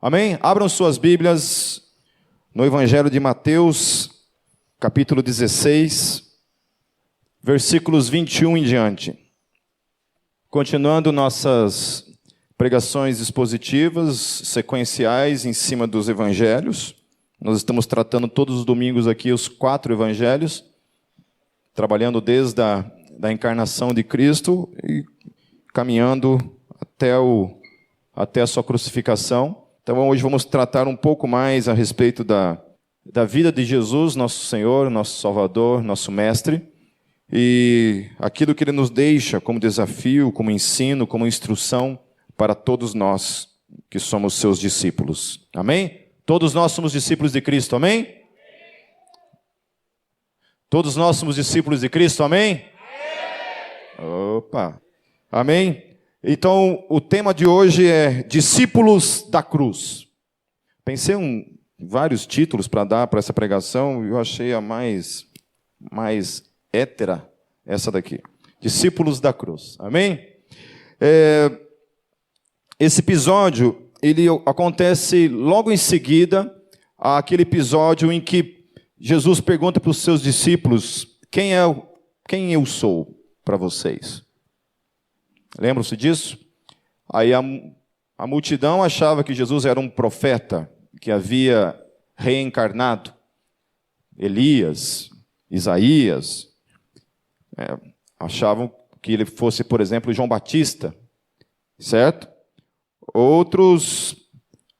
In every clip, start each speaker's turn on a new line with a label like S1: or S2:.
S1: Amém? Abram suas Bíblias no Evangelho de Mateus, capítulo 16, versículos 21 em diante. Continuando nossas pregações expositivas, sequenciais em cima dos Evangelhos. Nós estamos tratando todos os domingos aqui os 4 Evangelhos, trabalhando desde a encarnação de Cristo e caminhando até a sua crucificação. Então hoje vamos tratar um pouco mais a respeito da vida de Jesus, nosso Senhor, nosso Salvador, nosso Mestre, e aquilo que Ele nos deixa como desafio, como ensino, como instrução para todos nós que somos seus discípulos. Amém? Todos nós somos discípulos de Cristo, amém? Todos nós somos discípulos de Cristo, amém? Opa! Amém? Então, o tema de hoje é Discípulos da Cruz. Pensei em vários títulos para dar para essa pregação, e eu achei a mais hétera essa daqui. Discípulos da Cruz. Amém? Esse episódio, ele acontece logo em seguida àquele episódio em que Jesus pergunta para os seus discípulos, quem eu sou para vocês? Lembram-se disso? Aí a multidão achava que Jesus era um profeta, que havia reencarnado. Elias, Isaías, achavam que ele fosse, por exemplo, João Batista, certo? Outros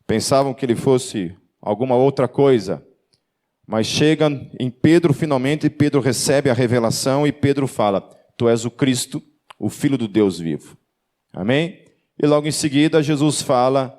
S1: pensavam que ele fosse alguma outra coisa. Mas chega em Pedro finalmente, e Pedro recebe a revelação, e Pedro fala, tu és o Cristo, o Filho do Deus vivo. Amém? E logo em seguida Jesus fala,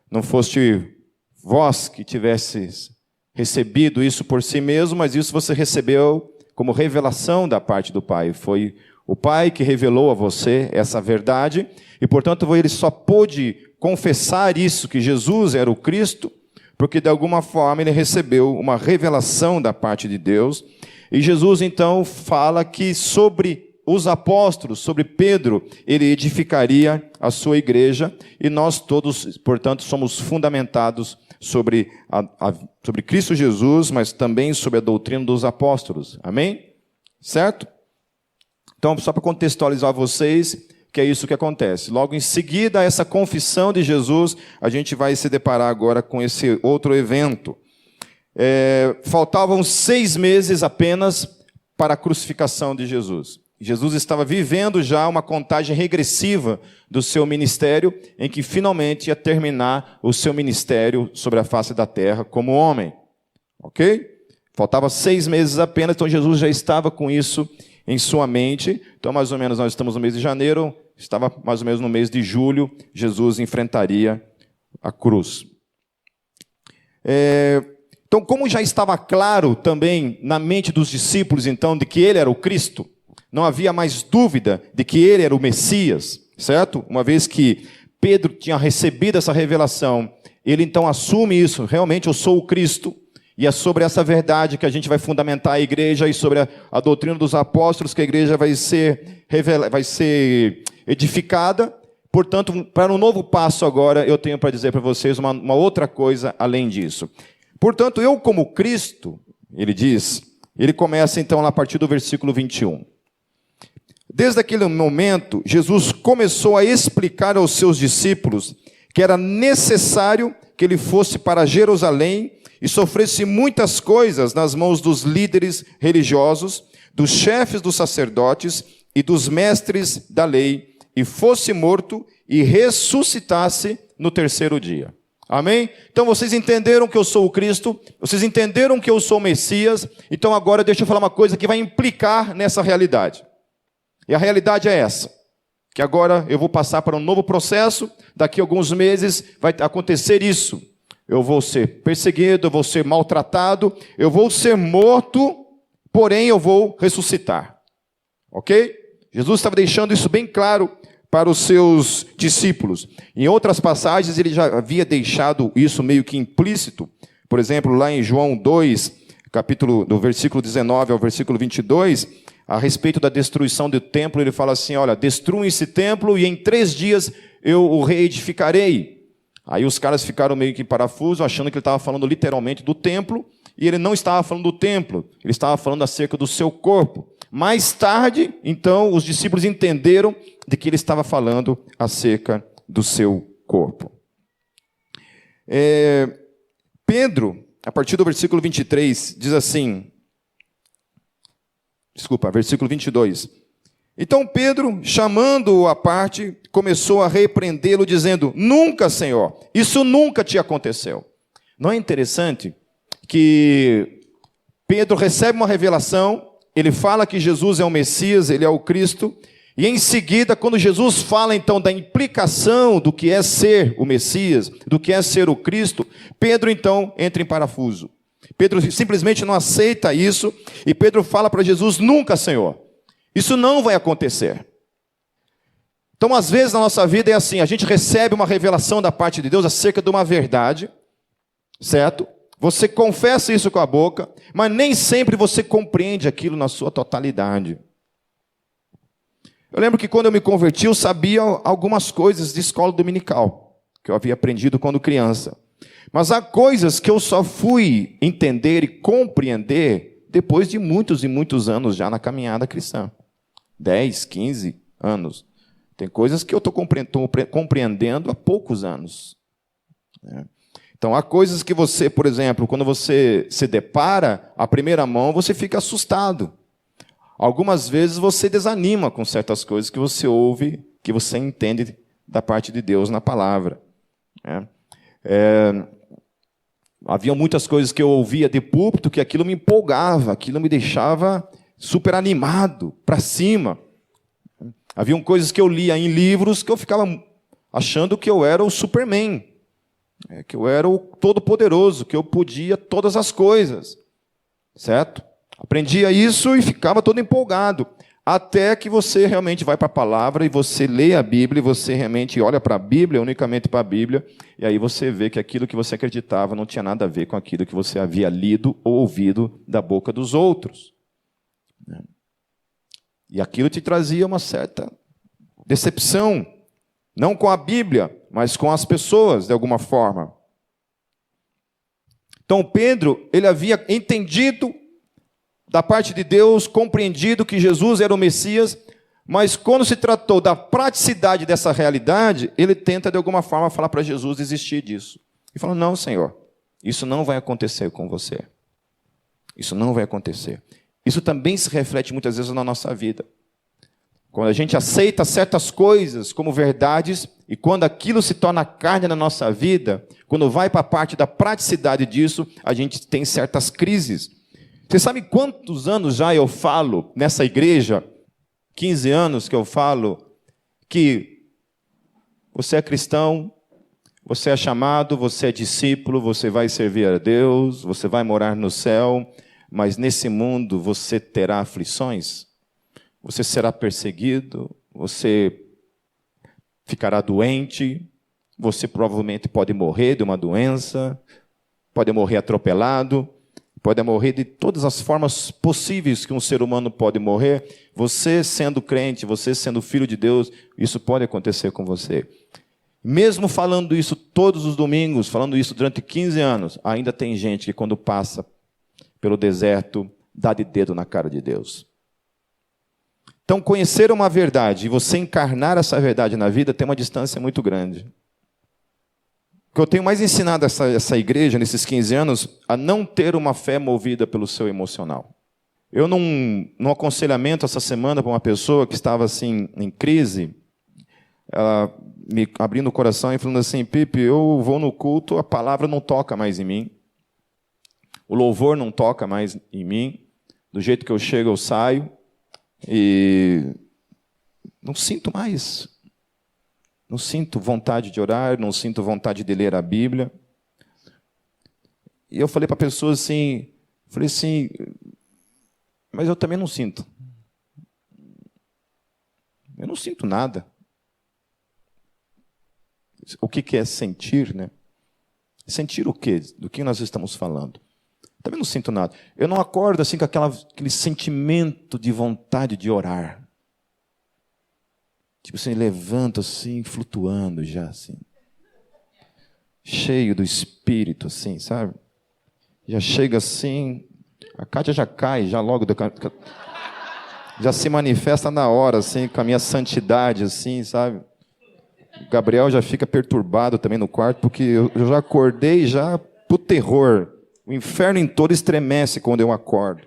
S1: não foste vós que tivesses recebido isso por si mesmo, mas isso você recebeu como revelação da parte do Pai. Foi o Pai que revelou a você essa verdade, e portanto ele só pôde confessar isso, que Jesus era o Cristo, porque de alguma forma ele recebeu uma revelação da parte de Deus. E Jesus então fala que sobre os apóstolos, sobre Pedro, ele edificaria a sua igreja, e nós todos, portanto, somos fundamentados sobre Cristo Jesus, mas também sobre a doutrina dos apóstolos. Amém? Certo? Então, só para contextualizar vocês, que é isso que acontece. Logo em seguida, essa confissão de Jesus, a gente vai se deparar agora com esse outro evento. Faltavam 6 meses apenas para a crucificação de Jesus. Jesus estava vivendo já uma contagem regressiva do seu ministério, em que finalmente ia terminar o seu ministério sobre a face da terra como homem. Ok? Faltava 6 meses apenas, então Jesus já estava com isso em sua mente. Então, mais ou menos, nós estamos no mês de janeiro, estava mais ou menos no mês de julho, Jesus enfrentaria a cruz. Então, como já estava claro também na mente dos discípulos, então, de que ele era o Cristo, não havia mais dúvida de que ele era o Messias, certo? Uma vez que Pedro tinha recebido essa revelação, ele então assume isso, realmente eu sou o Cristo, e é sobre essa verdade que a gente vai fundamentar a igreja, e sobre a doutrina dos apóstolos que a igreja vai ser edificada. Portanto, para um novo passo agora, eu tenho para dizer para vocês uma outra coisa além disso. Portanto, eu como Cristo, ele diz, ele começa então lá a partir do versículo 21. Desde aquele momento, Jesus começou a explicar aos seus discípulos que era necessário que ele fosse para Jerusalém e sofresse muitas coisas nas mãos dos líderes religiosos, dos chefes dos sacerdotes e dos mestres da lei, e fosse morto e ressuscitasse no 3º dia. Amém? Então vocês entenderam que eu sou o Cristo, vocês entenderam que eu sou o Messias, então agora deixa eu falar uma coisa que vai implicar nessa realidade. E a realidade é essa, que agora eu vou passar para um novo processo, daqui a alguns meses vai acontecer isso. Eu vou ser perseguido, eu vou ser maltratado, eu vou ser morto, porém eu vou ressuscitar. Ok? Jesus estava deixando isso bem claro para os seus discípulos. Em outras passagens ele já havia deixado isso meio que implícito. Por exemplo, lá em João 2, do versículo 19 ao versículo 22, a respeito da destruição do templo, ele fala assim, olha, destruam esse templo e em 3 dias eu o reedificarei. Aí os caras ficaram meio que em parafuso, achando que ele estava falando literalmente do templo, e ele não estava falando do templo, ele estava falando acerca do seu corpo. Mais tarde, então, os discípulos entenderam de que ele estava falando acerca do seu corpo. Pedro, a partir do versículo 23, diz assim, versículo 22. Então Pedro, chamando-o à parte, começou a repreendê-lo, dizendo, nunca, Senhor, isso nunca te aconteceu. Não é interessante que Pedro recebe uma revelação, ele fala que Jesus é o Messias, ele é o Cristo, e em seguida, quando Jesus fala então da implicação do que é ser o Messias, do que é ser o Cristo, Pedro então entra em parafuso. Pedro simplesmente não aceita isso, e Pedro fala para Jesus, nunca, Senhor, isso não vai acontecer. Então, às vezes na nossa vida é assim, a gente recebe uma revelação da parte de Deus acerca de uma verdade, certo? Você confessa isso com a boca, mas nem sempre você compreende aquilo na sua totalidade. Eu lembro que quando eu me converti, eu sabia algumas coisas de escola dominical, que eu havia aprendido quando criança. Mas há coisas que eu só fui entender e compreender depois de muitos e muitos anos já na caminhada cristã. 10, 15 anos. Tem coisas que eu estou compreendendo há poucos anos. Então, há coisas que você, por exemplo, quando você se depara, à primeira mão, você fica assustado. Algumas vezes você desanima com certas coisas que você ouve, que você entende da parte de Deus na palavra. Havia muitas coisas que eu ouvia de púlpito que aquilo me empolgava, aquilo me deixava super animado, para cima. Haviam coisas que eu lia em livros que eu ficava achando que eu era o Superman, que eu era o Todo-Poderoso, que eu podia todas as coisas, certo? Aprendia isso e ficava todo empolgado, até que você realmente vai para a palavra e você lê a Bíblia, e você realmente olha para a Bíblia, unicamente para a Bíblia, e aí você vê que aquilo que você acreditava não tinha nada a ver com aquilo que você havia lido ou ouvido da boca dos outros. E aquilo te trazia uma certa decepção, não com a Bíblia, mas com as pessoas, de alguma forma. Então Pedro, ele havia entendido da parte de Deus, compreendido que Jesus era o Messias, mas quando se tratou da praticidade dessa realidade, ele tenta de alguma forma falar para Jesus desistir disso. E fala, não, Senhor, isso não vai acontecer com você. Isso não vai acontecer. Isso também se reflete muitas vezes na nossa vida. Quando a gente aceita certas coisas como verdades, e quando aquilo se torna carne na nossa vida, quando vai para a parte da praticidade disso, a gente tem certas crises. Você sabe quantos anos já eu falo nessa igreja? 15 anos que eu falo que você é cristão, você é chamado, você é discípulo, você vai servir a Deus, você vai morar no céu, mas nesse mundo você terá aflições, você será perseguido, você ficará doente, você provavelmente pode morrer de uma doença, pode morrer atropelado, pode morrer de todas as formas possíveis que um ser humano pode morrer. Você sendo crente, você sendo filho de Deus, isso pode acontecer com você. Mesmo falando isso todos os domingos, falando isso durante 15 anos, ainda tem gente que quando passa pelo deserto, dá de dedo na cara de Deus. Então, conhecer uma verdade e você encarnar essa verdade na vida tem uma distância muito grande. O que eu tenho mais ensinado essa igreja, nesses 15 anos, a não ter uma fé movida pelo seu emocional. Eu, num aconselhamento essa semana para uma pessoa que estava assim, em crise, ela me abrindo o coração e falando assim, Pipe, eu vou no culto, a palavra não toca mais em mim, o louvor não toca mais em mim, do jeito que eu chego eu saio, e não sinto mais. Não sinto vontade de orar, não sinto vontade de ler a Bíblia. E eu falei para a pessoa assim, mas eu também não sinto. Eu não sinto nada. O que é sentir, né? Sentir o quê? Do que nós estamos falando? Também não sinto nada. Eu não acordo assim com aquele sentimento de vontade de orar. Tipo assim, levanto assim, flutuando já assim. cheio do Espírito, assim, sabe? Já chega assim, a Kátia já cai, já logo, já se manifesta na hora, assim, com a minha santidade, assim, sabe? O Gabriel já fica perturbado também no quarto, porque eu já acordei já pro terror. O inferno em todo estremece quando eu acordo.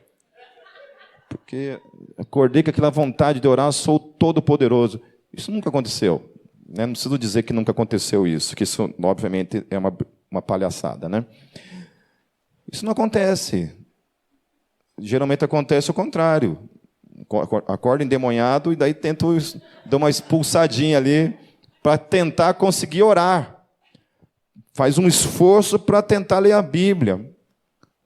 S1: Porque acordei com aquela vontade de orar, sou todo-poderoso. Isso nunca aconteceu. Né? Não preciso dizer que nunca aconteceu isso, que isso, obviamente, é uma palhaçada. Né? Isso não acontece. Geralmente acontece o contrário. Acordo endemoniado e daí tento dar uma expulsadinha ali para tentar conseguir orar. Faz um esforço para tentar ler a Bíblia.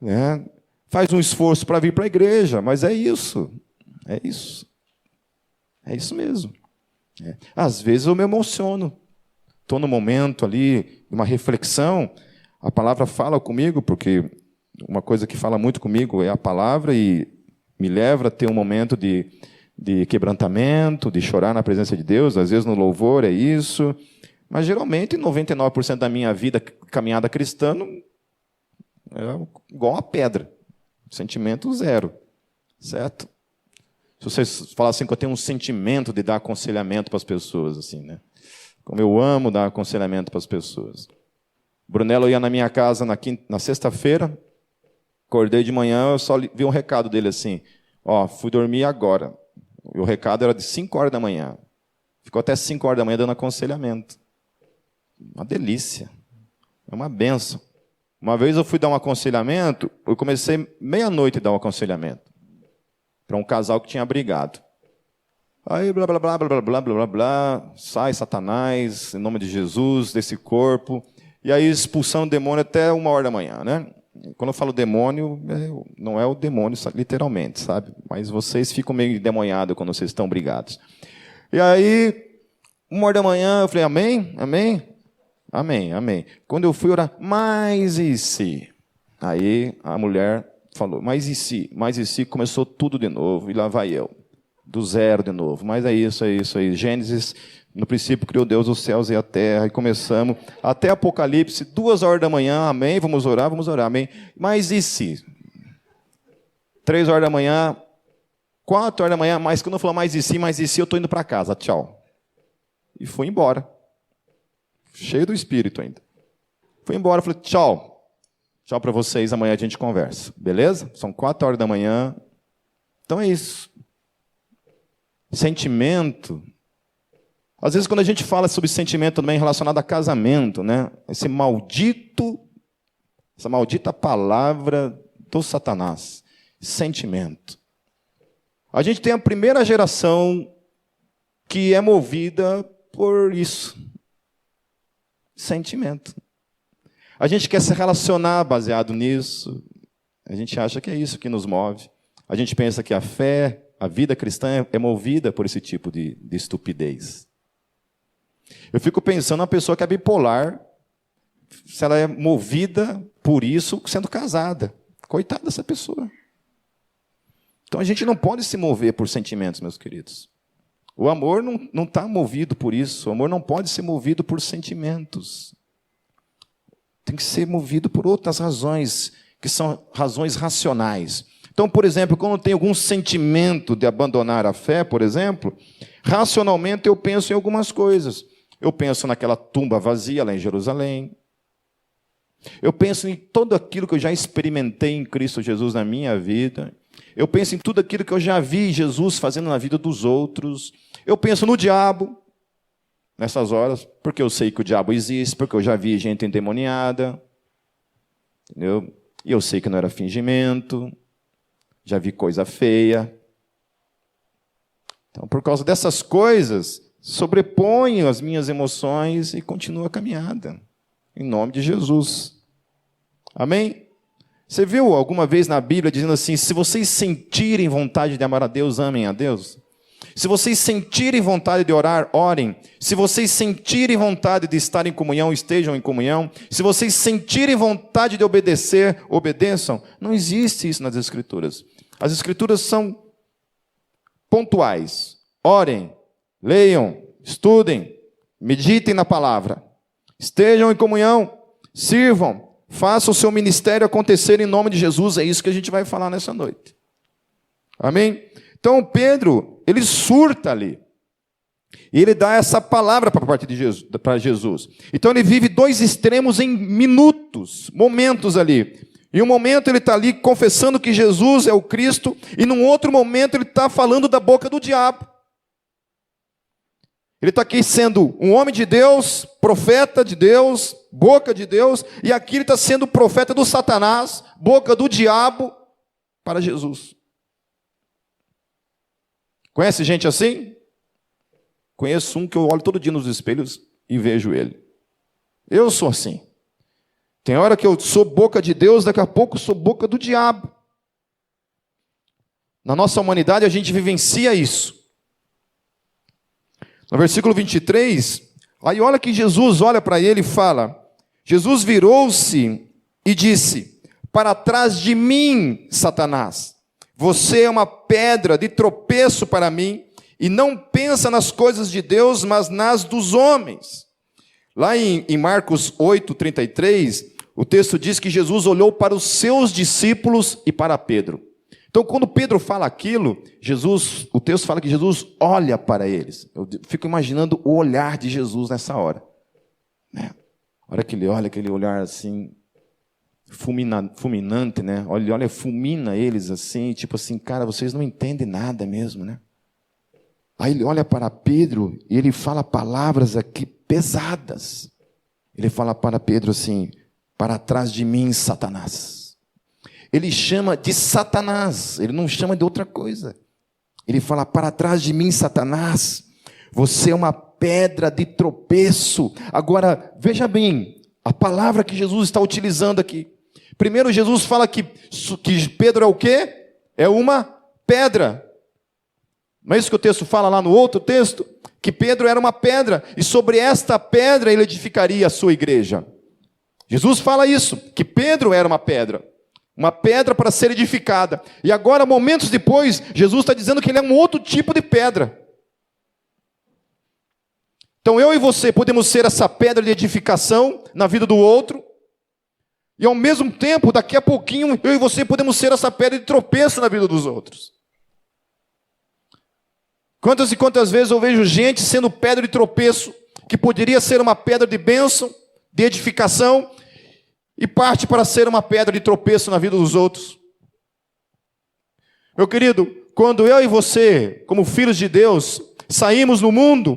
S1: Né? Faz um esforço para vir para a igreja, mas é isso. É isso. É isso mesmo. Às vezes eu me emociono. Estou no momento ali, de uma reflexão. A palavra fala comigo, porque uma coisa que fala muito comigo é a palavra e me leva a ter um momento de quebrantamento, de chorar na presença de Deus. Às vezes no louvor é isso. Mas geralmente 99% da minha vida, caminhada cristã, é igual uma pedra. Sentimento zero. Certo? Se vocês falarem assim que eu tenho um sentimento de dar aconselhamento para as pessoas, assim, né? Como eu amo dar aconselhamento para as pessoas. Brunello ia na minha casa na sexta-feira, acordei de manhã, eu só vi um recado dele assim, fui dormir agora. E o recado era de 5 horas da manhã. Ficou até 5 horas da manhã dando aconselhamento. Uma delícia. É uma benção. Uma vez eu fui dar um aconselhamento, eu comecei meia-noite a dar um aconselhamento para um casal que tinha brigado. Aí, blá, blá, blá, blá, blá, blá, blá, blá, blá, sai Satanás, em nome de Jesus, desse corpo. E aí expulsando o demônio até 1 hora da manhã, né? Quando eu falo demônio, não é o demônio, literalmente, sabe? Mas vocês ficam meio endemoniados quando vocês estão brigados. E aí, 1 hora da manhã, eu falei, amém? Amém? Amém, amém. Quando eu fui orar, mas e se? Aí a mulher falou, mas e se? Mas e se? Começou tudo de novo, e lá vai eu. Do zero de novo. Mas é isso aí. Gênesis, no princípio criou Deus os céus e a terra, e começamos, até Apocalipse, 2 horas da manhã, amém, vamos orar, amém. Mas e se? 3 horas da manhã, 4 horas da manhã, mas quando eu falar mais e se, eu estou indo para casa, tchau. E fui embora. Cheio do Espírito ainda. Fui embora, falei, tchau. Tchau para vocês, amanhã a gente conversa. Beleza? São 4 horas da manhã. Então é isso. Sentimento. Às vezes quando a gente fala sobre sentimento também relacionado a casamento, né? Essa maldita palavra do Satanás. Sentimento. A gente tem a primeira geração que é movida por isso. Sentimento. A gente quer se relacionar baseado nisso. A gente acha que é isso que nos move. A gente pensa que a fé, a vida cristã é movida por esse tipo de estupidez. Eu fico pensando na pessoa que é bipolar, se ela é movida por isso sendo casada. Coitada dessa pessoa. Então a gente não pode se mover por sentimentos, meus queridos. O amor não está movido por isso. O amor não pode ser movido por sentimentos. Tem que ser movido por outras razões, que são razões racionais. Então, por exemplo, quando tem algum sentimento de abandonar a fé, por exemplo, racionalmente eu penso em algumas coisas. Eu penso naquela tumba vazia lá em Jerusalém. Eu penso em tudo aquilo que eu já experimentei em Cristo Jesus na minha vida. Eu penso em tudo aquilo que eu já vi Jesus fazendo na vida dos outros. Eu penso no diabo, nessas horas, porque eu sei que o diabo existe, porque eu já vi gente endemoniada. Entendeu? E eu sei que não era fingimento. Já vi coisa feia. Então, por causa dessas coisas, sobreponho as minhas emoções e continuo a caminhada. Em nome de Jesus. Amém? Você viu alguma vez na Bíblia dizendo assim, se vocês sentirem vontade de amar a Deus, amem a Deus? Se vocês sentirem vontade de orar, orem. Se vocês sentirem vontade de estar em comunhão, estejam em comunhão. Se vocês sentirem vontade de obedecer, obedeçam. Não existe isso nas Escrituras. As Escrituras são pontuais. Orem, leiam, estudem, meditem na palavra. Estejam em comunhão. sirvam, façam o seu ministério acontecer em nome de Jesus. É isso que a gente vai falar nessa noite. Amém? Então Pedro, ele surta ali. E ele dá essa palavra para Jesus. Então ele vive dois extremos em minutos, momentos ali. Em um momento ele está ali confessando que Jesus é o Cristo, e num outro momento ele está falando da boca do diabo. Ele está aqui sendo um homem de Deus, profeta de Deus, boca de Deus, e aqui ele está sendo profeta do Satanás, boca do diabo, para Jesus. Conhece gente assim? Conheço um que eu olho todo dia nos espelhos e vejo ele. Eu sou assim. Tem hora que eu sou boca de Deus, daqui a pouco eu sou boca do diabo. Na nossa humanidade a gente vivencia isso. No versículo 23, aí olha que Jesus olha para ele e fala, Jesus virou-se e disse, para trás de mim, Satanás, você é uma pedra de tropeço para mim, e não pensa nas coisas de Deus, mas nas dos homens. Lá em Marcos 8:33, o texto diz que Jesus olhou para os seus discípulos e para Pedro. Então, quando Pedro fala aquilo, o texto fala que Jesus olha para eles. Eu fico imaginando o olhar de Jesus nessa hora. Né? A hora que ele olha, aquele olhar assim, fulminante, né? Olha, fulmina eles assim, tipo assim, cara, vocês não entendem nada mesmo, né? Aí ele olha para Pedro e ele fala palavras aqui pesadas. Ele fala para Pedro assim, para trás de mim, Satanás. Ele chama de Satanás, ele não chama de outra coisa. Ele fala, para trás de mim, Satanás, você é uma pedra de tropeço. Agora, veja bem, a palavra que Jesus está utilizando aqui. Primeiro, Jesus fala que Pedro é o quê? É uma pedra. Não é isso que o texto fala lá no outro texto? Que Pedro era uma pedra, e sobre esta pedra ele edificaria a sua igreja. Jesus fala isso, que Pedro era uma pedra para ser edificada. E agora, momentos depois, Jesus está dizendo que ele é um outro tipo de pedra. Então eu e você podemos ser essa pedra de edificação na vida do outro, e ao mesmo tempo, daqui a pouquinho, eu e você podemos ser essa pedra de tropeço na vida dos outros. Quantas e quantas vezes eu vejo gente sendo pedra de tropeço, que poderia ser uma pedra de bênção, de edificação, e parte para ser uma pedra de tropeço na vida dos outros. Meu querido, quando eu e você, como filhos de Deus, saímos no mundo,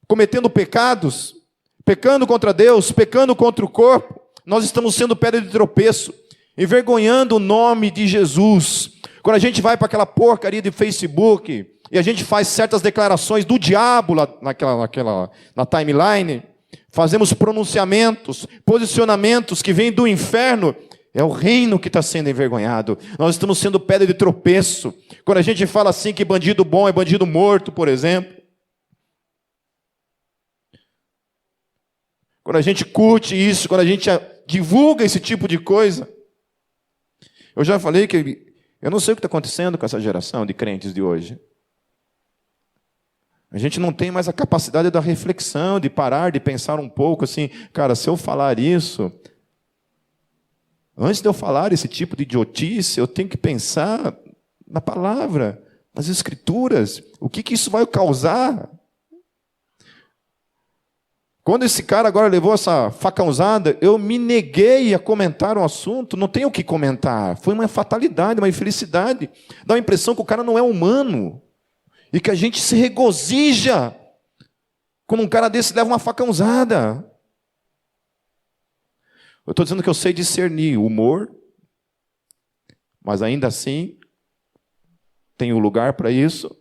S1: cometendo pecados, pecando contra Deus, pecando contra o corpo, nós estamos sendo pedra de tropeço, envergonhando o nome de Jesus. Quando a gente vai para aquela porcaria de Facebook, e a gente faz certas declarações do diabo lá na timeline, fazemos pronunciamentos, posicionamentos que vêm do inferno, é o reino que está sendo envergonhado. Nós estamos sendo pedra de tropeço. Quando a gente fala assim que bandido bom é bandido morto, por exemplo. Quando a gente curte isso, quando a gente divulga esse tipo de coisa. Eu já falei que eu não sei o que está acontecendo com essa geração de crentes de hoje. A gente não tem mais a capacidade da reflexão, de parar, de pensar um pouco assim, cara, se eu falar isso, antes de eu falar esse tipo de idiotice, eu tenho que pensar na palavra, nas escrituras, o que isso vai causar. Quando esse cara agora levou essa facãozada, eu me neguei a comentar o assunto, não tenho o que comentar, foi uma fatalidade, uma infelicidade, dá a impressão que o cara não é humano, e que a gente se regozija quando um cara desse leva uma facãozada. Eu estou dizendo que eu sei discernir o humor, mas ainda assim, tenho lugar para isso.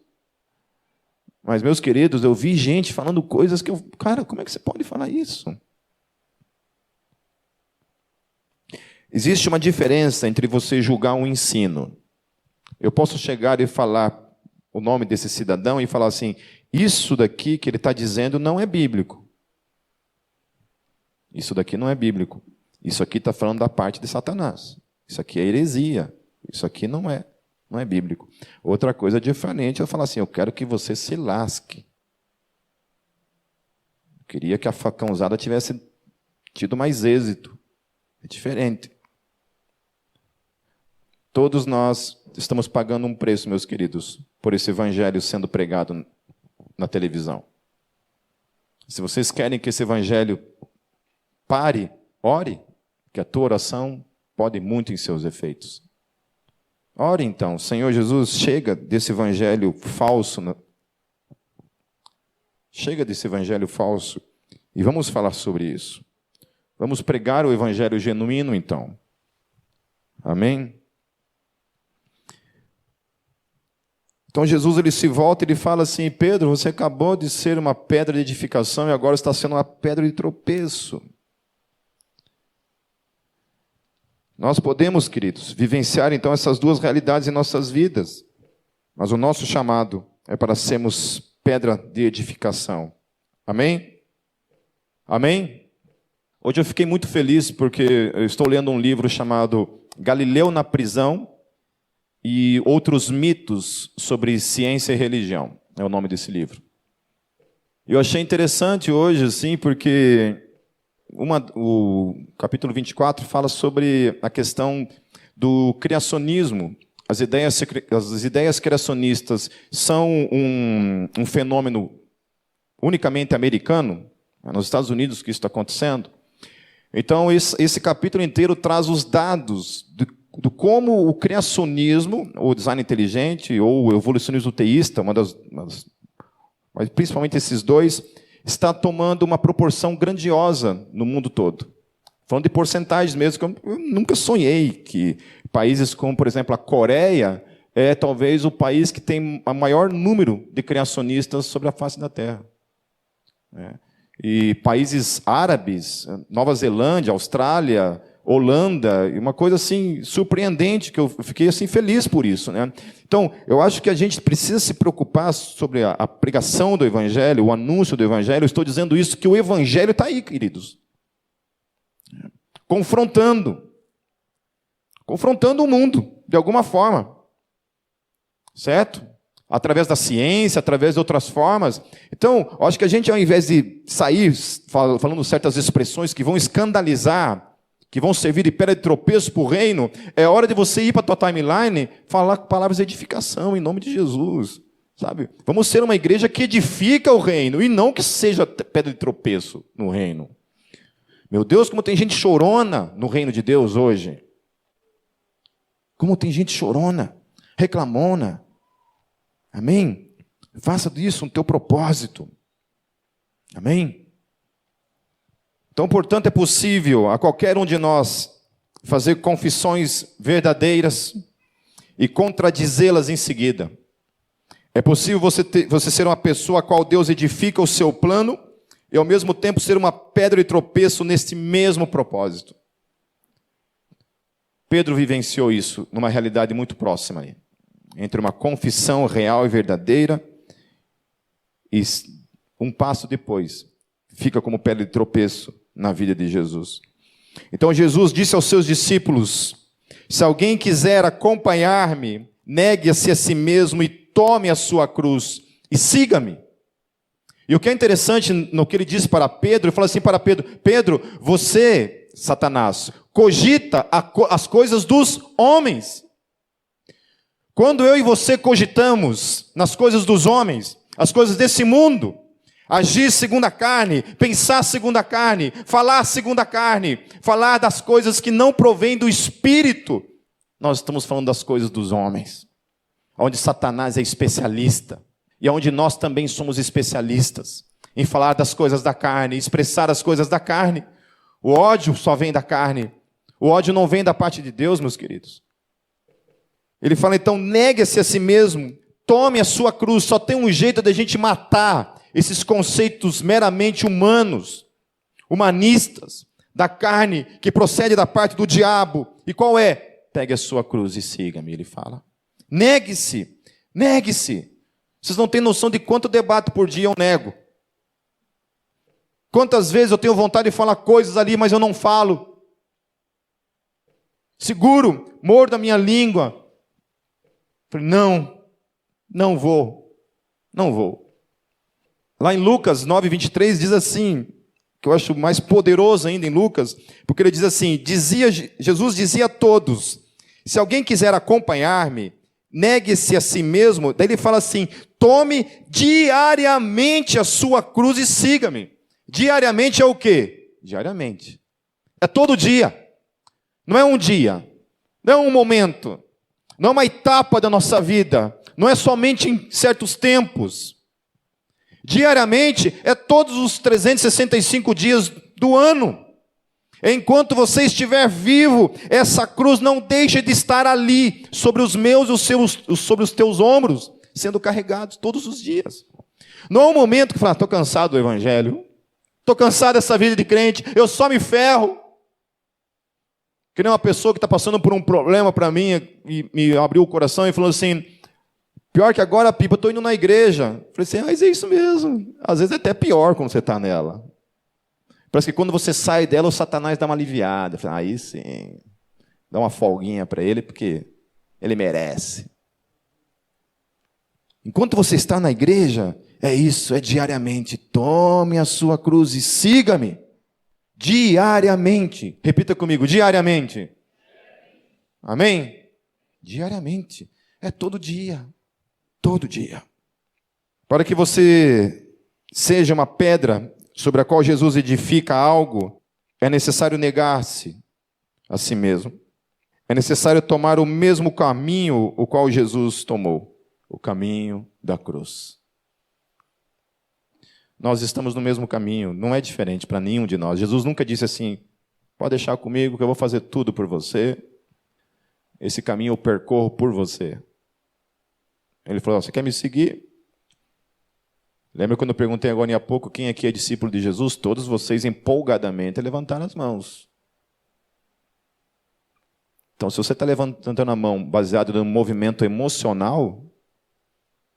S1: Mas, meus queridos, eu vi gente falando coisas que cara, como é que você pode falar isso? Existe uma diferença entre você julgar um ensino. Eu posso chegar e falar o nome desse cidadão e falar assim, isso daqui que ele está dizendo não é bíblico. Isso daqui não é bíblico. Isso aqui está falando da parte de Satanás. Isso aqui é heresia. Isso aqui não é bíblico. Outra coisa diferente é eu falar assim, eu quero que você se lasque. Eu queria que a facãozada tivesse tido mais êxito. É diferente. Todos nós estamos pagando um preço, meus queridos, por esse evangelho sendo pregado na televisão. Se vocês querem que esse evangelho pare, ore, que a tua oração pode muito em seus efeitos. Ore então, Senhor Jesus, chega desse evangelho falso, chega desse evangelho falso, e vamos falar sobre isso. Vamos pregar o evangelho genuíno então. Amém? Então Jesus ele se volta e ele fala assim: Pedro, você acabou de ser uma pedra de edificação e agora está sendo uma pedra de tropeço. Nós podemos, queridos, vivenciar então essas duas realidades em nossas vidas, mas o nosso chamado é para sermos pedra de edificação. Amém? Amém? Hoje eu fiquei muito feliz porque eu estou lendo um livro chamado Galileu na Prisão e Outros Mitos sobre Ciência e Religião. É o nome desse livro. Eu achei interessante hoje, assim, porque o capítulo 24 fala sobre a questão do criacionismo. As ideias criacionistas são um fenômeno unicamente americano. É nos Estados Unidos que isso está acontecendo. Então, esse capítulo inteiro traz os dados do como o criacionismo, ou design inteligente, ou o evolucionismo teísta, mas principalmente esses dois, está tomando uma proporção grandiosa no mundo todo. Falando de porcentagens mesmo, que eu nunca sonhei que países como, por exemplo, a Coreia, é talvez o país que tem o maior número de criacionistas sobre a face da Terra. E países árabes, Nova Zelândia, Austrália, Holanda, uma coisa assim surpreendente, que eu fiquei assim feliz por isso, né? Então, eu acho que a gente precisa se preocupar sobre a pregação do Evangelho, o anúncio do Evangelho. Eu estou dizendo isso, que o Evangelho está aí, queridos. Confrontando o mundo, de alguma forma. Certo? Através da ciência, através de outras formas. Então, eu acho que a gente, ao invés de sair falando certas expressões que vão escandalizar, que vão servir de pedra de tropeço para o reino, é hora de você ir para a tua timeline, falar palavras de edificação, em nome de Jesus, sabe? Vamos ser uma igreja que edifica o reino, e não que seja pedra de tropeço no reino. Meu Deus, como tem gente chorona no reino de Deus hoje. Como tem gente chorona, reclamona. Amém? Faça disso um teu propósito. Amém? Então, portanto, é possível a qualquer um de nós fazer confissões verdadeiras e contradizê-las em seguida. É possível você ser uma pessoa a qual Deus edifica o seu plano e, ao mesmo tempo, ser uma pedra de tropeço neste mesmo propósito. Pedro vivenciou isso numa realidade muito próxima ali, entre uma confissão real e verdadeira e um passo depois fica como pedra de tropeço na vida de Jesus. Então Jesus disse aos seus discípulos: se alguém quiser acompanhar-me, negue-se a si mesmo e tome a sua cruz e siga-me. E o que é interessante no que ele disse para Pedro, ele fala assim para Pedro: Pedro, você, Satanás, cogita as coisas dos homens. Quando eu e você cogitamos nas coisas dos homens, as coisas desse mundo, agir segundo a carne, pensar segundo a carne, falar segundo a carne, falar das coisas que não provêm do Espírito, nós estamos falando das coisas dos homens, onde Satanás é especialista, e onde nós também somos especialistas, em falar das coisas da carne, expressar as coisas da carne. O ódio só vem da carne, o ódio não vem da parte de Deus, meus queridos. Ele fala então, negue-se a si mesmo, tome a sua cruz. Só tem um jeito de a gente matar esses conceitos meramente humanos, humanistas, da carne, que procede da parte do diabo. E qual é? Pegue a sua cruz e siga-me, ele fala. Negue-se, negue-se. Vocês não têm noção de quanto debato por dia eu nego. Quantas vezes eu tenho vontade de falar coisas ali, mas eu não falo. Seguro, mordo a minha língua. Não vou. Lá em Lucas 9:23 diz assim, que eu acho mais poderoso ainda em Lucas, porque ele diz assim, Jesus dizia a todos, se alguém quiser acompanhar-me, negue-se a si mesmo. Daí ele fala assim, tome diariamente a sua cruz e siga-me. Diariamente é o quê? Diariamente. É todo dia. Não é um dia. Não é um momento. Não é uma etapa da nossa vida. Não é somente em certos tempos. Diariamente é todos os 365 dias do ano. Enquanto você estiver vivo, essa cruz não deixa de estar ali, sobre os meus e sobre os teus ombros, sendo carregados todos os dias. Não é um momento que fala, estou cansado do evangelho, estou cansado dessa vida de crente, eu só me ferro. Que nem uma pessoa que está passando por um problema para mim, e me abriu o coração e falou assim, pior que agora, Pipa, eu estou indo na igreja. Eu falei assim, mas é isso mesmo. Às vezes é até pior quando você está nela. Parece que quando você sai dela, o Satanás dá uma aliviada. Eu falei, aí sim, dá uma folguinha para ele, porque ele merece. Enquanto você está na igreja, é isso, é diariamente. Tome a sua cruz e siga-me. Diariamente. Repita comigo, diariamente. Amém? Diariamente. É todo dia. Todo dia. Para que você seja uma pedra sobre a qual Jesus edifica algo, é necessário negar-se a si mesmo. É necessário tomar o mesmo caminho o qual Jesus tomou, o caminho da cruz. Nós estamos no mesmo caminho, não é diferente para nenhum de nós. Jesus nunca disse assim, pode deixar comigo que eu vou fazer tudo por você. Esse caminho eu percorro por você. Ele falou, você quer me seguir? Lembra quando eu perguntei agora há pouco quem aqui é discípulo de Jesus? Todos vocês empolgadamente levantaram as mãos. Então, se você está levantando a mão baseado num movimento emocional,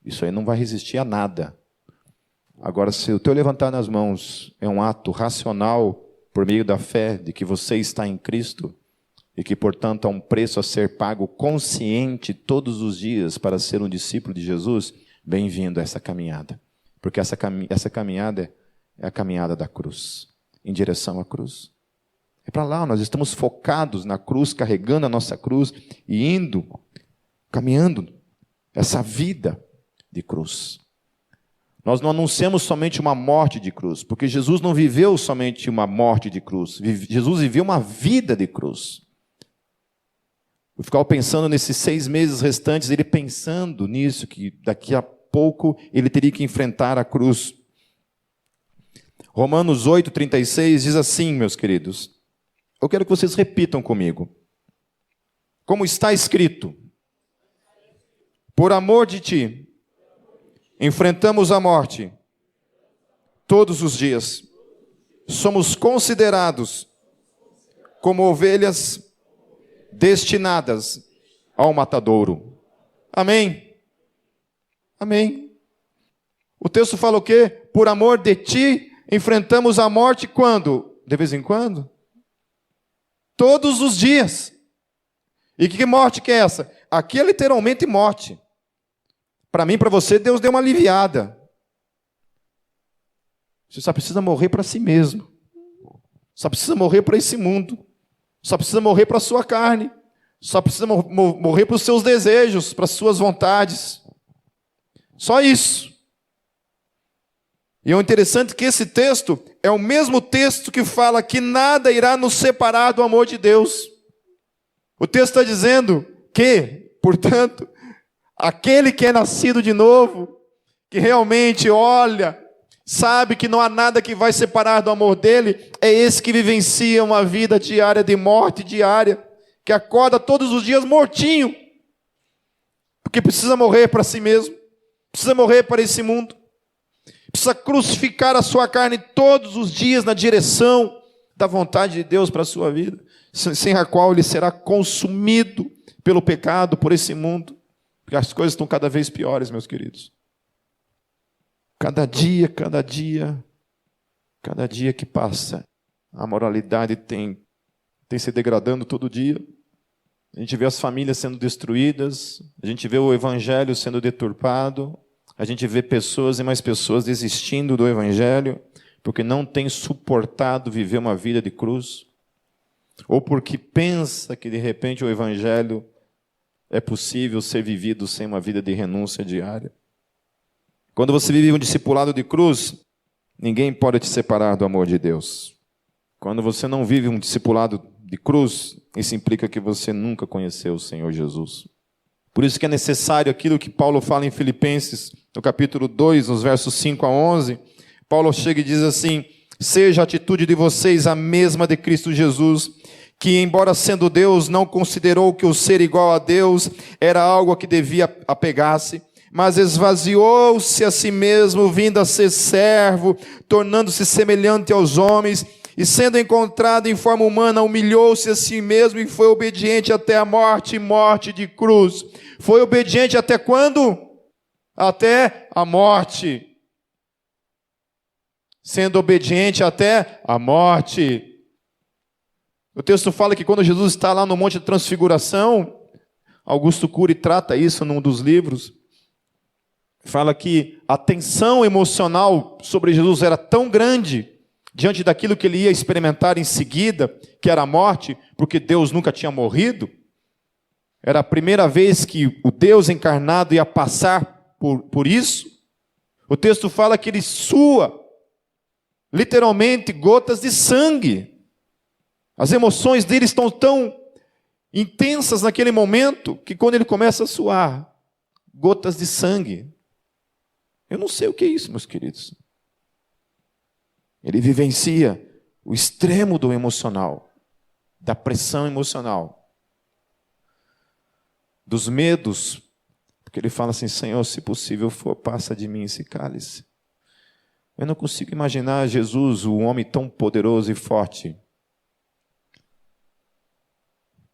S1: isso aí não vai resistir a nada. Agora, se o teu levantar nas mãos é um ato racional por meio da fé de que você está em Cristo e que, portanto, há um preço a ser pago consciente todos os dias para ser um discípulo de Jesus, bem-vindo a essa caminhada. Porque essa caminhada é a caminhada da cruz, em direção à cruz. É para lá, nós estamos focados na cruz, carregando a nossa cruz e indo, caminhando essa vida de cruz. Nós não anunciamos somente uma morte de cruz, porque Jesus não viveu somente uma morte de cruz, Jesus viveu uma vida de cruz. Eu ficava pensando nesses 6 meses restantes, ele pensando nisso, que daqui a pouco ele teria que enfrentar a cruz. Romanos 8:36 diz assim, meus queridos, eu quero que vocês repitam comigo. Como está escrito, por amor de ti, enfrentamos a morte todos os dias. Somos considerados como ovelhas destinadas ao matadouro. Amém? Amém. O texto fala o quê? Por amor de ti, enfrentamos a morte quando? De vez em quando? Todos os dias. E que morte que é essa? Aqui é literalmente morte. Para mim e para você, Deus deu uma aliviada. Você só precisa morrer para si mesmo. Só precisa morrer para esse mundo. Só precisa morrer para a sua carne. Só precisa morrer para os seus desejos, para as suas vontades. Só isso. E é interessante que esse texto é o mesmo texto que fala que nada irá nos separar do amor de Deus. O texto está dizendo que, portanto, aquele que é nascido de novo, que realmente olha, sabe que não há nada que vai separar do amor dele, é esse que vivencia uma vida diária de morte diária, que acorda todos os dias mortinho, porque precisa morrer para si mesmo, precisa morrer para esse mundo, precisa crucificar a sua carne todos os dias na direção da vontade de Deus para a sua vida, sem a qual ele será consumido pelo pecado, por esse mundo, porque as coisas estão cada vez piores, meus queridos. Cada dia que passa, a moralidade tem se degradando todo dia. A gente vê as famílias sendo destruídas, a gente vê o evangelho sendo deturpado, a gente vê pessoas e mais pessoas desistindo do evangelho, porque não tem suportado viver uma vida de cruz, ou porque pensa que de repente o evangelho é possível ser vivido sem uma vida de renúncia diária. Quando você vive um discipulado de cruz, ninguém pode te separar do amor de Deus. Quando você não vive um discipulado de cruz, isso implica que você nunca conheceu o Senhor Jesus. Por isso que é necessário aquilo que Paulo fala em Filipenses, no capítulo 2, nos versos 5 a 11. Paulo chega e diz assim: seja a atitude de vocês a mesma de Cristo Jesus, que, embora sendo Deus, não considerou que o ser igual a Deus era algo a que devia apegar-se, mas esvaziou-se a si mesmo, vindo a ser servo, tornando-se semelhante aos homens, e sendo encontrado em forma humana, humilhou-se a si mesmo e foi obediente até a morte, morte de cruz. Foi obediente até quando? Até a morte. Sendo obediente até a morte. O texto fala que quando Jesus está lá no Monte da Transfiguração, Augusto Cury trata isso num dos livros, fala que a tensão emocional sobre Jesus era tão grande, diante daquilo que ele ia experimentar em seguida, que era a morte, porque Deus nunca tinha morrido. Era a primeira vez que o Deus encarnado ia passar por isso. O texto fala que ele sua, literalmente, gotas de sangue. As emoções dele estão tão intensas naquele momento, que quando ele começa a suar, gotas de sangue. Eu não sei o que é isso, meus queridos. Ele vivencia o extremo do emocional, da pressão emocional, dos medos, porque ele fala assim: Senhor, se possível for, passa de mim esse cálice. Eu não consigo imaginar Jesus, o homem tão poderoso e forte,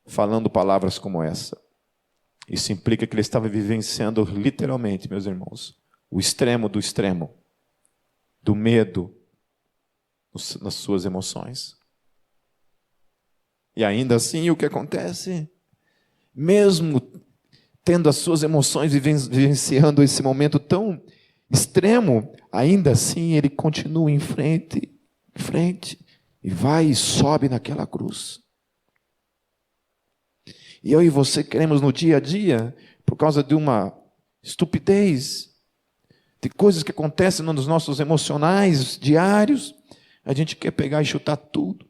S1: falando palavras como essa. Isso implica que ele estava vivenciando literalmente, meus irmãos, o extremo do extremo, do medo, nas suas emoções. E ainda assim, o que acontece? Mesmo tendo as suas emoções vivenciando esse momento tão extremo, ainda assim ele continua em frente, e vai e sobe naquela cruz. E eu e você queremos no dia a dia, por causa de uma estupidez, de coisas que acontecem nos nossos emocionais diários, a gente quer pegar e chutar tudo.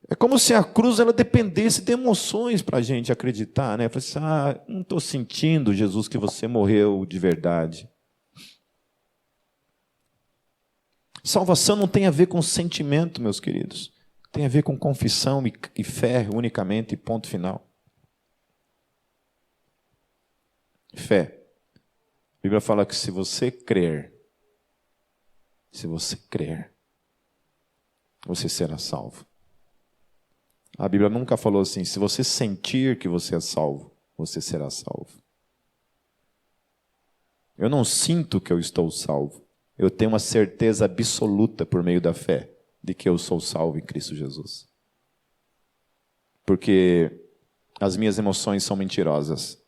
S1: É como se a cruz ela dependesse de emoções para a gente acreditar, né? Assim, não estou sentindo, Jesus, que você morreu de verdade. Salvação não tem a ver com sentimento, meus queridos. Tem a ver com confissão e fé unicamente, ponto final. Fé. A Bíblia fala que se você crer, você será salvo. A Bíblia nunca falou assim: se você sentir que você é salvo, você será salvo. Eu não sinto que eu estou salvo. Eu tenho uma certeza absoluta por meio da fé de que eu sou salvo em Cristo Jesus. Porque as minhas emoções são mentirosas,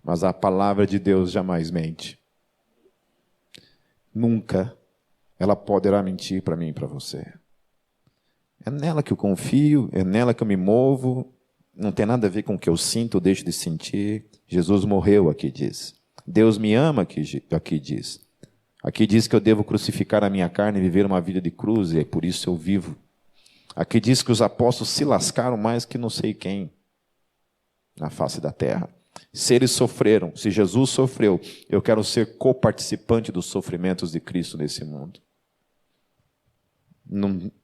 S1: mas a palavra de Deus jamais mente. Nunca ela poderá mentir para mim e para você. É nela que eu confio, é nela que eu me movo, não tem nada a ver com o que eu sinto ou deixo de sentir. Jesus morreu, aqui diz. Deus me ama, aqui diz. Aqui diz que eu devo crucificar a minha carne e viver uma vida de cruz, e é por isso eu vivo. Aqui diz que os apóstolos se lascaram mais que não sei quem na face da terra. Se eles sofreram, se Jesus sofreu, eu quero ser coparticipante dos sofrimentos de Cristo nesse mundo.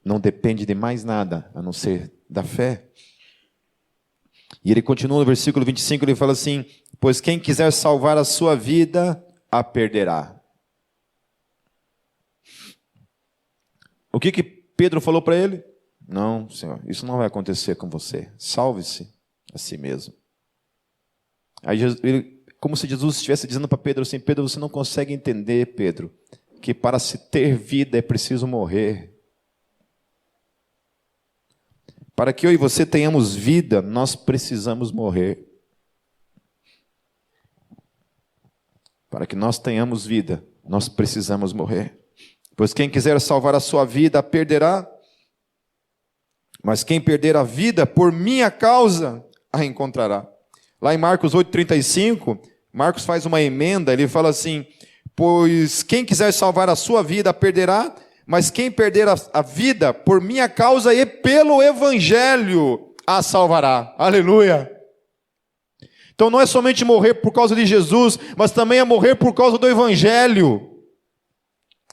S1: Não depende de mais nada, a não ser da fé. E ele continua no versículo 25, ele fala assim: pois quem quiser salvar a sua vida, a perderá. O que Pedro falou para ele? Não, Senhor, isso não vai acontecer com você. Salve-se a si mesmo. Aí, como se Jesus estivesse dizendo para Pedro assim: Pedro, você não consegue entender, Pedro, que para se ter vida é preciso morrer. Para que eu e você tenhamos vida, nós precisamos morrer. Para que nós tenhamos vida, nós precisamos morrer. Pois quem quiser salvar a sua vida, a perderá. Mas quem perder a vida por minha causa, a encontrará. Lá em Marcos 8,35, Marcos faz uma emenda, ele fala assim: pois quem quiser salvar a sua vida, a perderá. Mas quem perder a vida por minha causa e pelo evangelho, a salvará. Aleluia! Então não é somente morrer por causa de Jesus, mas também é morrer por causa do evangelho.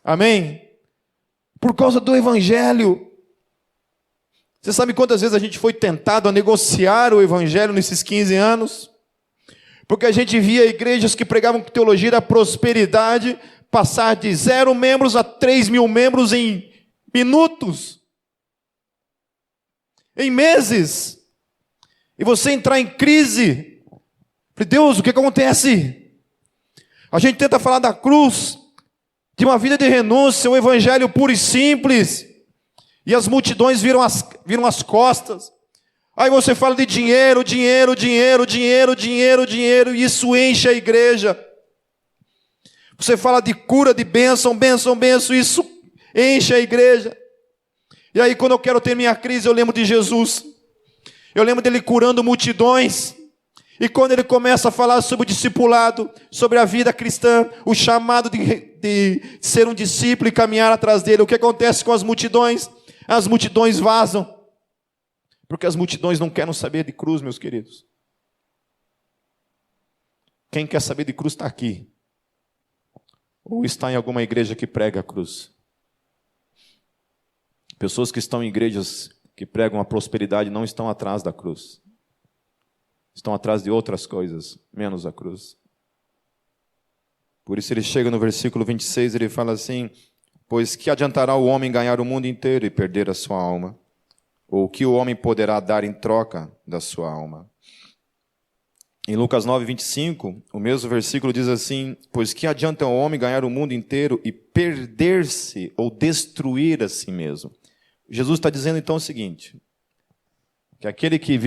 S1: Amém? Por causa do evangelho. Você sabe quantas vezes a gente foi tentado a negociar o evangelho nesses 15 anos? Porque a gente via igrejas que pregavam teologia da prosperidade passar de 0 membros a 3.000 membros em minutos, em meses, e você entrar em crise. Falei, Deus, o que acontece? A gente tenta falar da cruz, de uma vida de renúncia, um evangelho puro e simples, e as multidões viram as costas. Aí você fala de dinheiro, dinheiro, dinheiro, dinheiro, dinheiro, dinheiro, e isso enche a igreja. Você fala de cura, de bênção, bênção, bênção, isso enche a igreja. E aí quando eu quero ter minha crise, eu lembro de Jesus. Eu lembro dele curando multidões. E quando ele começa a falar sobre o discipulado, sobre a vida cristã, o chamado de ser um discípulo e caminhar atrás dele, o que acontece com as multidões? As multidões vazam. Porque as multidões não querem saber de cruz, meus queridos. Quem quer saber de cruz está aqui. Ou está em alguma igreja que prega a cruz. Pessoas que estão em igrejas que pregam a prosperidade não estão atrás da cruz. Estão atrás de outras coisas, menos a cruz. Por isso ele chega no versículo 26, ele fala assim: pois que adiantará o homem ganhar o mundo inteiro e perder a sua alma? Ou o que o homem poderá dar em troca da sua alma? Em Lucas 9,25, o mesmo versículo diz assim: pois que adianta o homem ganhar o mundo inteiro e perder-se ou destruir a si mesmo? Jesus está dizendo então o seguinte: que aquele que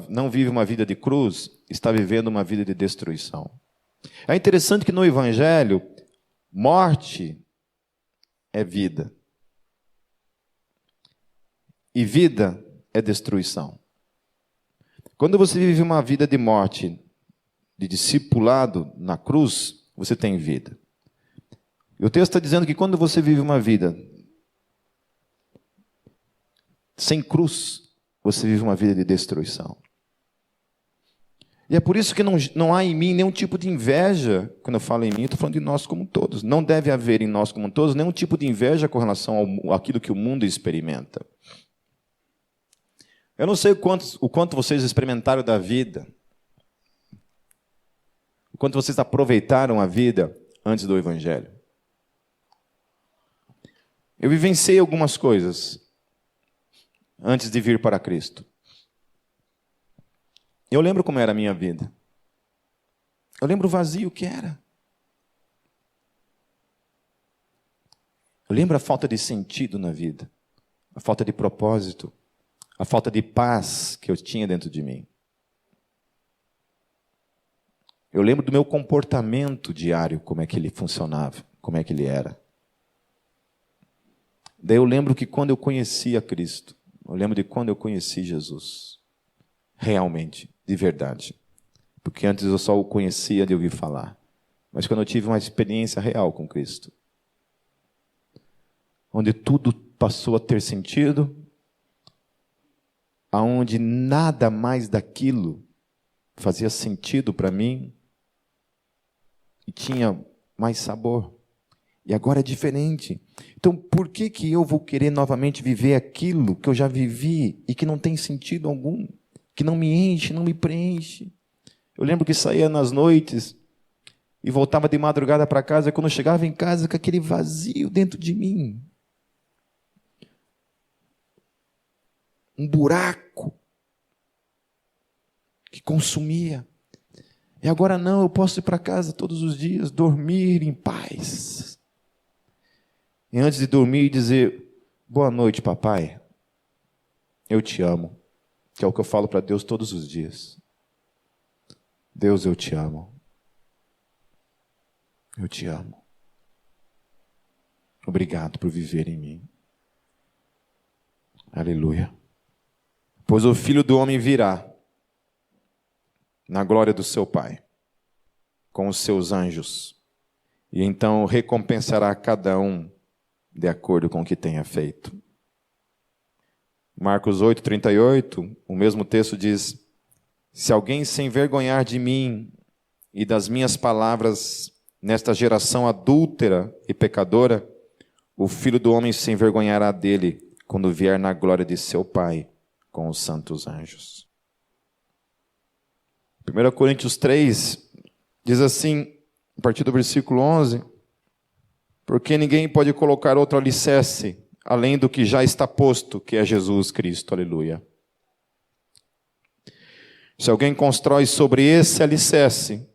S1: não vive uma vida de cruz, está vivendo uma vida de destruição. É interessante que no Evangelho, morte é vida. E vida é destruição. Quando você vive uma vida de morte, de discipulado na cruz, você tem vida. E o texto está dizendo que quando você vive uma vida sem cruz, você vive uma vida de destruição. E é por isso que não há em mim nenhum tipo de inveja. Quando eu falo em mim, eu estou falando de nós como todos. Não deve haver em nós como todos nenhum tipo de inveja com relação àquilo que o mundo experimenta. Eu não sei o quanto vocês experimentaram da vida, o quanto vocês aproveitaram a vida antes do Evangelho. Eu vivenciei algumas coisas antes de vir para Cristo. Eu lembro como era a minha vida. Eu lembro o vazio que era. Eu lembro a falta de sentido na vida, a falta de propósito, a falta de paz que eu tinha dentro de mim. Eu lembro do meu comportamento diário, como é que ele funcionava, como é que ele era. Daí eu lembro que quando eu conheci a Cristo, eu lembro de quando eu conheci Jesus, realmente, de verdade. Porque antes eu só o conhecia de ouvir falar. Mas quando eu tive uma experiência real com Cristo, onde tudo passou a ter sentido, aonde nada mais daquilo fazia sentido para mim e tinha mais sabor. E agora é diferente. Então, por que eu vou querer novamente viver aquilo que eu já vivi e que não tem sentido algum, que não me enche, não me preenche? Eu lembro que saía nas noites e voltava de madrugada para casa, e quando eu chegava em casa com aquele vazio dentro de mim, um buraco que consumia. E agora não, eu posso ir para casa todos os dias, dormir em paz. E antes de dormir, dizer: boa noite, papai. Eu te amo. Que é o que eu falo para Deus todos os dias. Deus, eu te amo. Eu te amo. Obrigado por viver em mim. Aleluia. Pois o Filho do Homem virá na glória do seu Pai, com os seus anjos, e então recompensará cada um de acordo com o que tenha feito. Marcos 8:38, o mesmo texto diz: se alguém se envergonhar de mim e das minhas palavras nesta geração adúltera e pecadora, o Filho do Homem se envergonhará dele quando vier na glória de seu Pai com os santos anjos. 1 Coríntios 3 diz assim, a partir do versículo 11: porque ninguém pode colocar outro alicerce além do que já está posto, que é Jesus Cristo. Aleluia. Se alguém constrói sobre esse alicerce,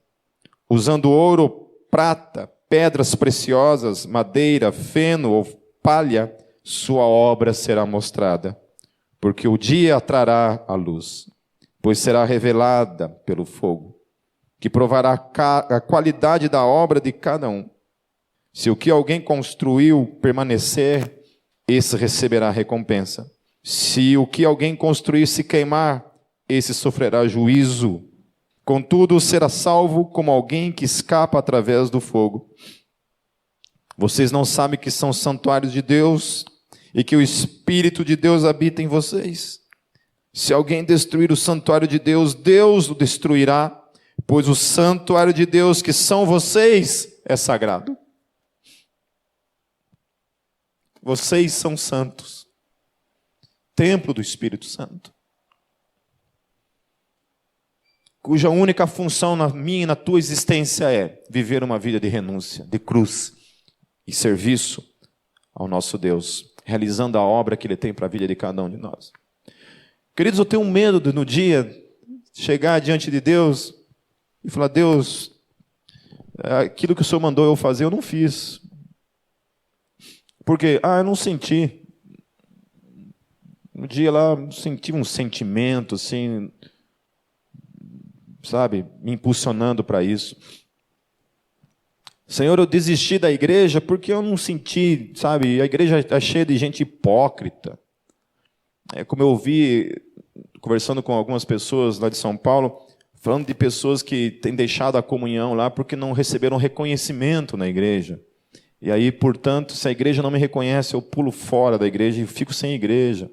S1: usando ouro, prata, pedras preciosas, madeira, feno ou palha, sua obra será mostrada, porque o dia a trará a luz, pois será revelada pelo fogo, que provará a qualidade da obra de cada um. Se o que alguém construiu permanecer, esse receberá recompensa. Se o que alguém construir se queimar, esse sofrerá juízo. Contudo, será salvo como alguém que escapa através do fogo. Vocês não sabem que são santuários de Deus e que o Espírito de Deus habita em vocês? Se alguém destruir o santuário de Deus, Deus o destruirá, pois o santuário de Deus, que são vocês, é sagrado. Vocês são santos, templo do Espírito Santo, cuja única função na minha e na tua existência é viver uma vida de renúncia, de cruz e serviço ao nosso Deus, realizando a obra que Ele tem para a vida de cada um de nós. Queridos, eu tenho medo de no dia chegar diante de Deus e falar: Deus, aquilo que o Senhor mandou eu fazer, eu não fiz. Porque, eu não senti. No dia lá, senti um sentimento, assim, sabe, me impulsionando para isso. Senhor, eu desisti da igreja porque eu não senti, sabe, a igreja está cheia de gente hipócrita. Como eu ouvi, conversando com algumas pessoas lá de São Paulo, falando de pessoas que têm deixado a comunhão lá porque não receberam reconhecimento na igreja. E aí, portanto, se a igreja não me reconhece, eu pulo fora da igreja e fico sem igreja.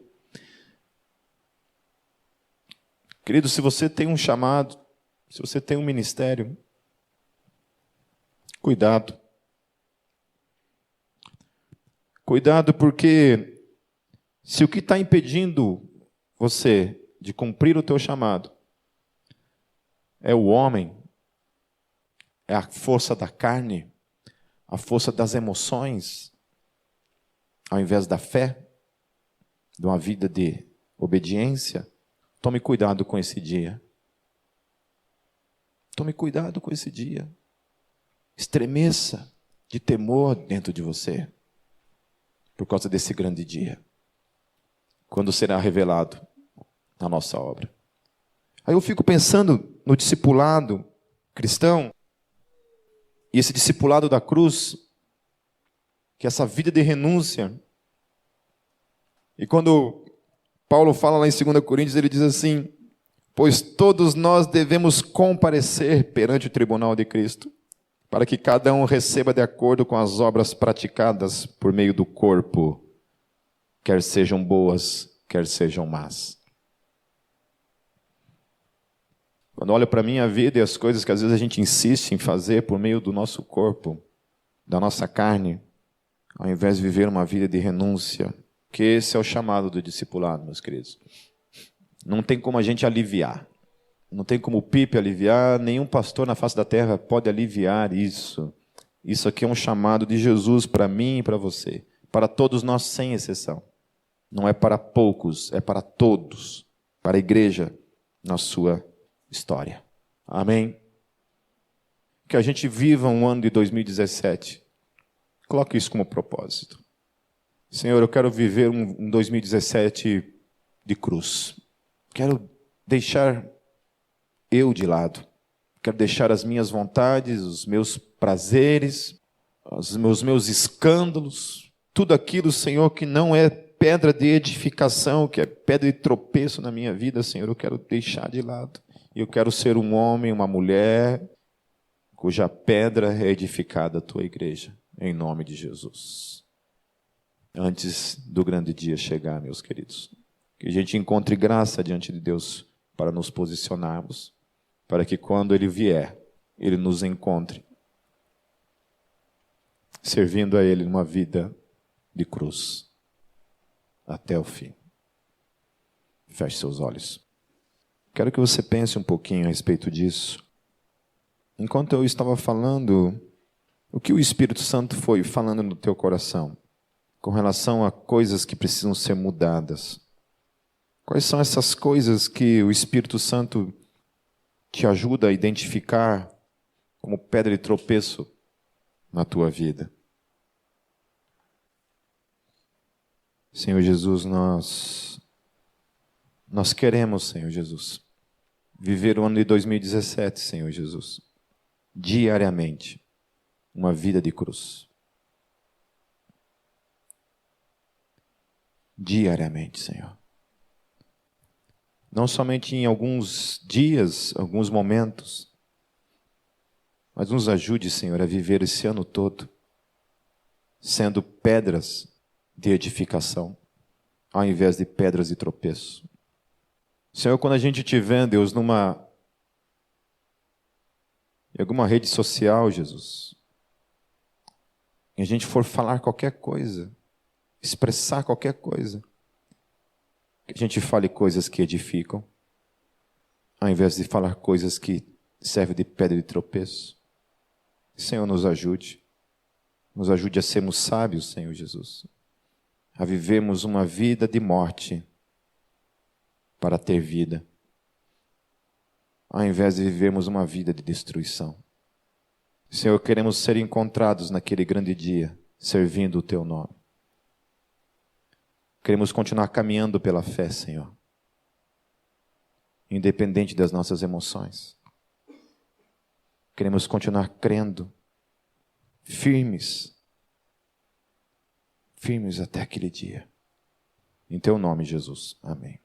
S1: Querido, se você tem um chamado, se você tem um ministério, cuidado. Cuidado, porque se o que está impedindo você de cumprir o teu chamado é o homem, é a força da carne, a força das emoções, ao invés da fé, de uma vida de obediência, tome cuidado com esse dia. Tome cuidado com esse dia. Estremeça de temor dentro de você, por causa desse grande dia, quando será revelado na nossa obra. Aí eu fico pensando no discipulado cristão, e esse discipulado da cruz, que é essa vida de renúncia. E quando Paulo fala lá em 2 Coríntios, ele diz assim: pois todos nós devemos comparecer perante o tribunal de Cristo, para que cada um receba de acordo com as obras praticadas por meio do corpo, quer sejam boas, quer sejam más. Quando olho para a minha vida e as coisas que às vezes a gente insiste em fazer por meio do nosso corpo, da nossa carne, ao invés de viver uma vida de renúncia, que esse é o chamado do discipulado, meus queridos. Não tem como a gente aliviar. Não tem como o Pipe aliviar, nenhum pastor na face da terra pode aliviar isso. Isso aqui é um chamado de Jesus para mim e para você, para todos nós sem exceção. Não é para poucos, é para todos, para a igreja na sua história. Amém? Que a gente viva um ano de 2017. Coloque isso como propósito. Senhor, eu quero viver um 2017 de cruz. Quero deixar eu de lado. Quero deixar as minhas vontades, os meus prazeres, os meus escândalos, tudo aquilo, Senhor, que não é pedra de edificação, que é pedra de tropeço na minha vida, Senhor, eu quero deixar de lado. Eu quero ser um homem, uma mulher, cuja pedra é edificada a tua igreja, em nome de Jesus. Antes do grande dia chegar, meus queridos, que a gente encontre graça diante de Deus para nos posicionarmos, para que quando Ele vier, Ele nos encontre, servindo a Ele numa vida de cruz, até o fim. Feche seus olhos. Quero que você pense um pouquinho a respeito disso. Enquanto eu estava falando, o que o Espírito Santo foi falando no teu coração, com relação a coisas que precisam ser mudadas? Quais são essas coisas que o Espírito Santo te ajuda a identificar como pedra de tropeço na tua vida? Senhor Jesus, nós queremos, Senhor Jesus, viver o ano de 2017, Senhor Jesus, diariamente, uma vida de cruz. Diariamente, Senhor. Não somente em alguns dias, alguns momentos, mas nos ajude, Senhor, a viver esse ano todo, sendo pedras de edificação, ao invés de pedras de tropeço. Senhor, quando a gente estiver, Deus, em alguma rede social, Jesus, e a gente for falar qualquer coisa, expressar qualquer coisa, que a gente fale coisas que edificam, ao invés de falar coisas que servem de pedra de tropeço. Senhor, nos ajude a sermos sábios, Senhor Jesus, a vivermos uma vida de morte para ter vida, ao invés de vivermos uma vida de destruição. Senhor, queremos ser encontrados naquele grande dia, servindo o Teu nome. Queremos continuar caminhando pela fé, Senhor, independente das nossas emoções. Queremos continuar crendo, firmes até aquele dia. Em Teu nome, Jesus. Amém.